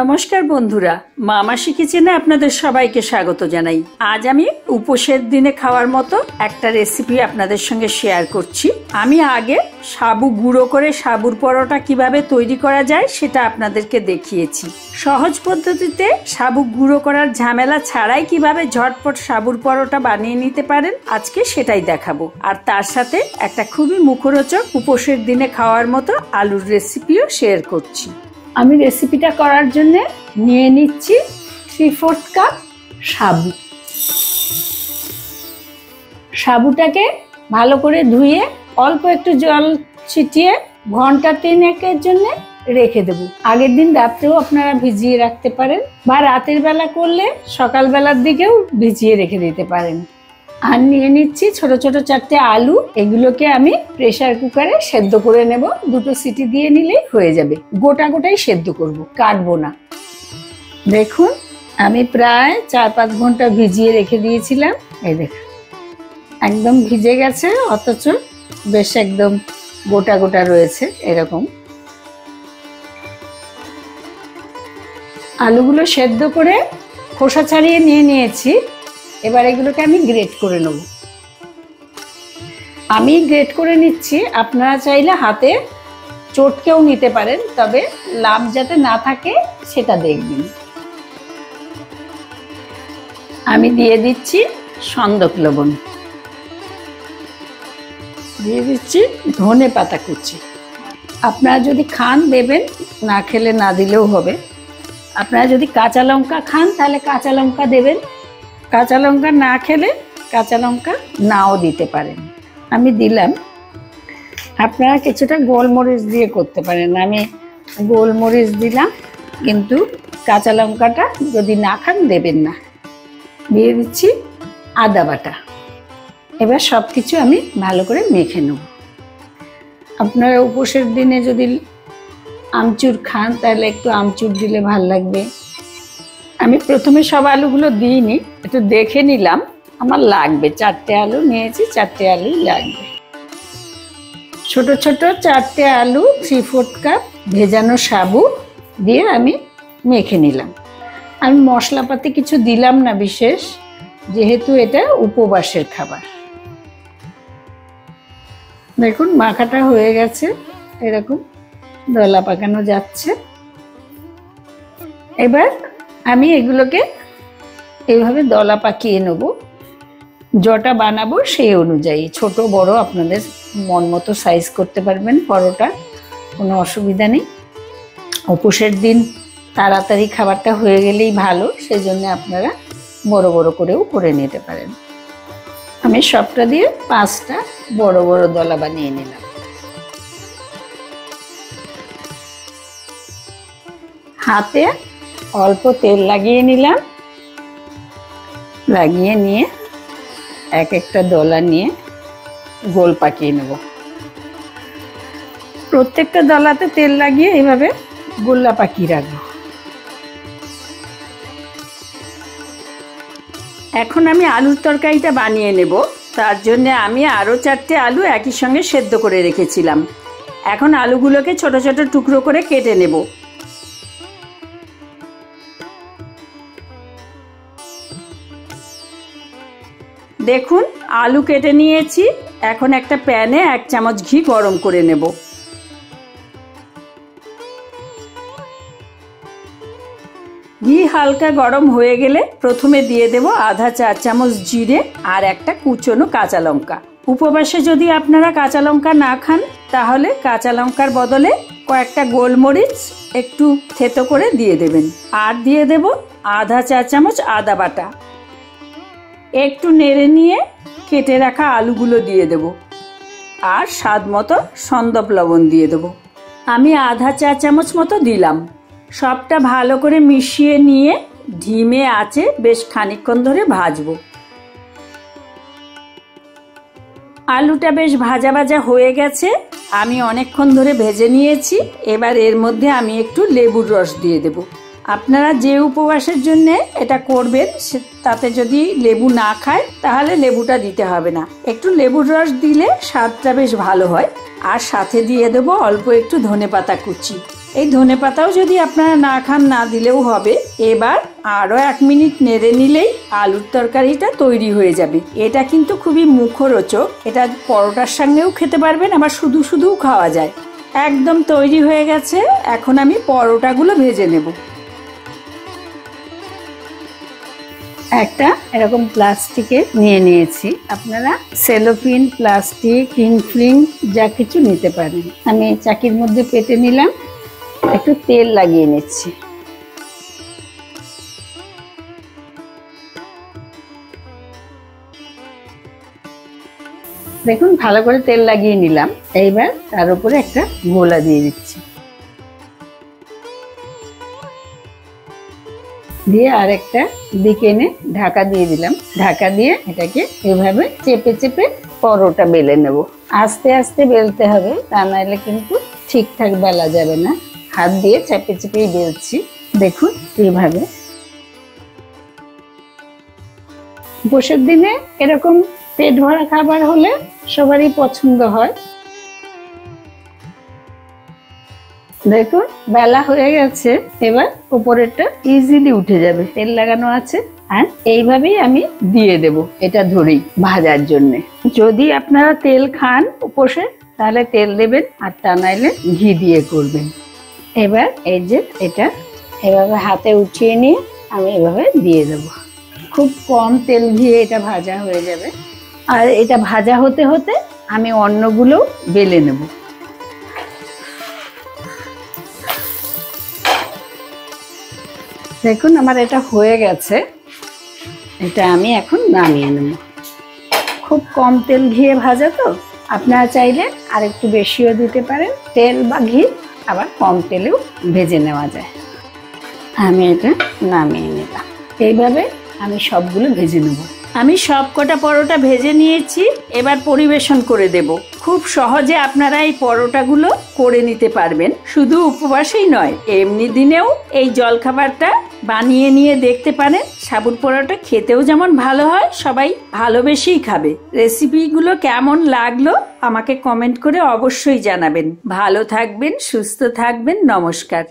নমস্কার বন্ধুরা, মামাসি কিচেনে আপনাদের সবাইকে স্বাগত জানাই। আজ আমি উপোসের দিনে খাওয়ার মতো একটা রেসিপি আপনাদের সঙ্গে শেয়ার করছি। আমি আগে সাবু গুঁড়ো করে সাবুর পরোটা কিভাবে তৈরি করা যায় সেটা আপনাদেরকে দেখিয়েছি। সহজ পদ্ধতিতে সাবু গুঁড়ো করার ঝামেলা ছাড়াই কিভাবে ঝটপট সাবুর পরোটা বানিয়ে নিতে পারেন আজকে সেটাই দেখাবো। আর তার সাথে একটা খুবই মুখরোচক উপোসের দিনে খাওয়ার মতো আলুর রেসিপিও শেয়ার করছি। আমি রেসিপিটা করার জন্য নিয়ে নিচ্ছি 3/4 কাপ সাবু। সাবুটাকে ভালো করে ধুয়ে অল্প একটু জল ছিটিয়ে ঘন্টা 3-1 জন্য রেখে দেব। আগের দিন রাত্রেও আপনারা ভিজিয়ে রাখতে পারেন বা রাতের বেলা করলে সকালবেলার দিকেও ভিজিয়ে রেখে দিতে পারেন। আর নিয়ে নিচ্ছি ছোট ছোট 4টে আলু। এগুলোকে আমি প্রেসার কুকারে সেদ্ধ করে নেব। 2টো সিটি দিয়ে নিলেই হয়ে যাবে। গোটা গোটাই সেদ্ধ করব, কাটবো না। দেখুন আমি প্রায় 4-5 ঘন্টা ভিজিয়ে রেখে দিয়েছিলাম। এই দেখুন একদম ভিজে গেছে, অথচ বেশ একদম গোটা গোটা রয়েছে। এরকম আলুগুলো সেদ্ধ করে খোসা ছাড়িয়ে নিয়ে নিয়েছি। এবার এগুলোকে আমি গ্রেট করে নেব। আমি গ্রেট করে নিচ্ছি, আপনারা চাইলে হাতে চটকেও নিতে পারেন, তবে লাভ যাতে না থাকে সেটা দেখবেন। আমি দিয়ে দিচ্ছি সন্দক লবণ, দিয়ে দিচ্ছি ধনে পাতা কুচি। আপনারা যদি খান দেবেন, না খেলে না দিলেও হবে। আপনারা যদি কাঁচা লঙ্কা খান তাহলে কাঁচা লঙ্কা দেবেন, কাঁচা লঙ্কা না খেলে কাঁচা লঙ্কা নাও দিতে পারেন। আমি দিলাম। আপনারা কিছুটা গোলমরিচ দিয়ে করতে পারেন। আমি গোলমরিচ দিলাম, কিন্তু কাঁচা লঙ্কাটা যদি না খান দেবেন না। দিয়ে দিচ্ছি আদা বাটা। এবার সব কিছু আমি ভালো করে মেখে নেব। আপনারা উপোসের দিনে যদি আমচুর খান তাহলে একটু আমচুর দিলে ভালো লাগবে। আমি প্রথমে সব আলুগুলো দিইনি, একটু দেখে নিলাম আমার লাগবে। 4টে আলু নিয়েছি, 4টে আলুই লাগবে। ছোট ছোট 4টে আলু, 3/4 কাপ ভেজানো সাবু দিয়ে আমি মেখে নিলাম। আমি মশলাপাতি কিছু দিলাম না বিশেষ, যেহেতু এটা উপবাসের খাবার। দেখুন মাখাটা হয়ে গেছে, এরকম দলা পাকানো যাচ্ছে। এবার আমি এগুলোকে এইভাবে দলা পাকিয়ে নেব। যটা বানাবো সেই অনুযায়ী ছোট বড় আপনাদের মন মতো সাইজ করতে পারবেন পরোটা, কোনো অসুবিধা নেই। উপোসের দিন তাড়াতাড়ি খাবারটা হয়ে গেলেই ভালো, সেই জন্য আপনারা বড় বড় করেও করে নিতে পারেন। আমি সবটা দিয়ে 5টা বড় বড় দলা বানিয়ে নিলাম। হাতে অল্প তেল লাগিয়ে নিলাম। লাগিয়ে নিয়ে এক একটা দলা নিয়ে গোল পাকিয়ে নেব। প্রত্যেকটা দলাতে তেল লাগিয়ে এইভাবে গোল্লা পাকিয়ে রাখবো। এখন আমি আলুর তরকারিটা বানিয়ে নেব। তার জন্য আমি আরও 4টে আলু একই সঙ্গে সেদ্ধ করে রেখেছিলাম। এখন আলুগুলোকে ছোট ছোট টুকরো করে কেটে নেব। দেখুন আলু কেটে নিয়েছি। এখন একটা প্যানে 1 চামচ ঘি গরম করে নেব। ঘি হালকা গরম হয়ে গেলে প্রথমে দিয়ে দেব আধা 4 চামচ জিরে আর একটা কুচনো কাঁচা লঙ্কা। উপবাসে যদি আপনারা কাঁচা লঙ্কা না খান তাহলে কাঁচা লঙ্কার বদলে কয়েকটা গোলমরিচ একটু থেতো করে দিয়ে দেবেন। আর দিয়ে দেব আধা 4 চামচ আদা বাটা। একটু নেড়ে নিয়ে কেটে রাখা আলুগুলো দিয়ে দেব। আর স্বাদ মতো সন্দক লবণ দিয়ে দেব। আমি আধা 4 চামচ মতো দিলাম। সবটা ভালো করে মিশিয়ে নিয়ে ধিমে আঁচে বেশ খানিকক্ষণ ধরে ভাজবো। আলুটা বেশ ভাজা ভাজা হয়ে গেছে, আমি অনেকক্ষণ ধরে ভেজে নিয়েছি। এবার এর মধ্যে আমি একটু লেবুর রস দিয়ে দেব। আপনারা যে উপবাসের জন্য এটা করবেন তাতে যদি লেবু না খায় তাহলে লেবুটা দিতে হবে না। একটু লেবুর রস দিলে স্বাদটা বেশ ভালো হয়। আর সাথে দিয়ে দেবো অল্প একটু ধনেপাতা কুচি। এই ধনেপাতাও যদি আপনারা না খান না দিলেও হবে। এবার আরো 1 মিনিট নেড়ে নিলেই আলুর তরকারিটা তৈরি হয়ে যাবে। এটা কিন্তু খুবই মুখরোচক, এটা পরোটার সঙ্গেও খেতে পারবেন, আবার শুধু শুধুও খাওয়া যায়। একদম তৈরি হয়ে গেছে। এখন আমি পরোটাগুলো ভেজে নেব। একটা এরকম প্লাস্টিকে নিয়ে নিয়েছি, আপনারা সেলোফিন, প্লাস্টিক, কিংফিং যা কিছু নিতে পারেন। আমি চাকির মধ্যে পেতে নিলাম, একটু তেল লাগিয়ে নিচ্ছি। দেখুন ভালো করে তেল লাগিয়ে নিলাম। এইবার তার উপরে একটা গোলা দিয়ে দিচ্ছি, দিয়ে আরেকটা দিকে এনে ঢাকা দিয়ে দিলাম। ঢাকা দিয়ে এটাকে এভাবে চেপে চেপে পরোটা বেলে নেব। আস্তে আস্তে বেলতে হবে, তা নাহলে কিন্তু ঠিকঠাক বেলা যাবে না। হাত দিয়ে চেপে চেপেই বেলছি। দেখুন এইভাবে। বসের দিনে এরকম পেট ভরা খাবার হলে সবারই পছন্দ হয়। দেখুন বেলা হয়ে গেছে। এবার উপরেরটা ইজিলি উঠে যাবে, তেল লাগানো আছে। আর এইভাবেই আমি দিয়ে দেব এটা ধরেই ভাজার জন্য। যদি আপনারা তেল খান উপসে তাহলে তেল দেবেন, আর তা নাইলে ঘি দিয়ে করবেন। এবার এই যে এটা এভাবে হাতে উঠিয়ে নিয়ে আমি এভাবে দিয়ে দেব। খুব কম তেল দিয়ে এটা ভাজা হয়ে যাবে। আর এটা ভাজা হতে হতে আমি অন্যগুলো বেলে নেব। দেখুন আমার এটা হয়ে গেছে। এটা আমি এখন নামিয়ে নেব। খুব কম তেল ঘিয়ে ভাজা তো, আপনারা চাইলে আর একটু বেশিও দিতে পারেন তেল বা ঘি, আবার কম তেলেও ভেজে নেওয়া যায়। আমি এটা নামিয়ে নিলাম। এইভাবে আমি সবগুলো ভেজে নেব। আমি সব কটা পরোটা ভেজে নিয়েছি, এবার পরিবেশন করে দেব। খুব সহজে আপনারা এই পরোটাগুলো করে নিতে পারবেন। শুধু উপবাসেই নয়, এমনি দিনেও এই জলখাবারটা বানিয়ে নিয়ে দেখতে পারেন। সাবুর পরোটা খেতেও যেমন ভালো হয়, সবাই ভালোবেসেই খাবে। রেসিপিগুলো কেমন লাগলো আমাকে কমেন্ট করে অবশ্যই জানাবেন। ভালো থাকবেন, সুস্থ থাকবেন। নমস্কার।